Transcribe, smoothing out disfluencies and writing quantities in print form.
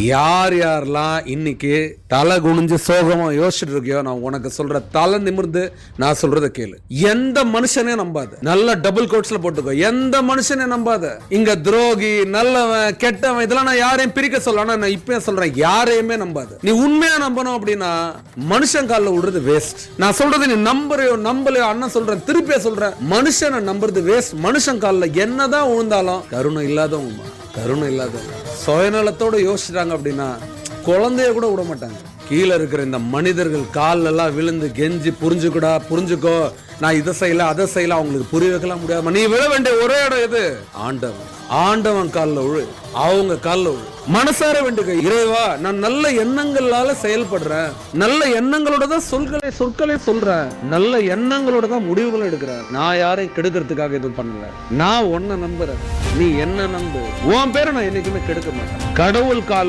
யார் யாரெல்லாம் இன்னைக்கு தலை குனிஞ்சு சோகமா யோசிச்சுட்டு இருக்கியோ, நான் உனக்கு சொல்ற தலை நிமிர்ந்து நான் சொல்றத கேளு. எந்த மனுஷனே நம்பாத. நல்ல டபுள் கோட்ஸ்ல போட்டுக்கோ. எந்த மனுஷனே நம்பாத. இங்க துரோகி, நல்லவன், கெட்டவன் இதெல்லாம் நான் யாரையும் பிரிக்க சொல்ல. ஆனா நான் இப்ப சொல்றேன், யாரையுமே நம்பாத. நீ உண்மையா நம்பணும் அப்படின்னா மனுஷன் காலில் விடுறது வேஸ்ட். நான் சொல்றது நீ நம்புறையோ நம்பலையோ, அண்ணன் சொல்றேன், திருப்பிய சொல்றேன், மனுஷனை நம்புறது வேஸ்ட். மனுஷன் காலில் என்னதான் விழுந்தாலும் கருணை இல்லாதவங்க, கருணை இல்லாதவங்க, சுயநலத்தோட யோசிச்சுட்டாங்க அப்படின்னா குழந்தைய கூட விட மாட்டாங்க. கீழே இருக்கிற இந்த மனிதர்கள் கால் எல்லாம் விழுந்து கெஞ்சி புரிஞ்சுக்கூடா, புரிஞ்சுக்கோ, நான் இதை செய்யல அதை செய்யல, அவங்களுக்கு புரிய வைக்கலாம் முடியாம நீ விழ வேண்டிய ஒரே இடம் எது? ஆண்டவன். ஆண்டவன் காலில் விழு, அவங்க காலில் விழு. மனசார வேண்டிய இறைவா, நான் நல்ல எண்ணங்களால செயல்படுறேன், நல்ல எண்ணங்களோட தான் சொற்களை சொல்றேன், நல்ல எண்ணங்களோட தான் முடிவுகள் எடுக்கிறேன். நான் யாரையும் கெடுக்கிறதுக்காக எதுவும் பண்ணல. நான் உன்னை நம்புறேன், நீ என்ன நம்பு. உன் பேரை நான் என்னைக்குமே கெடுக்க மாட்டேன். கடவுள் கால்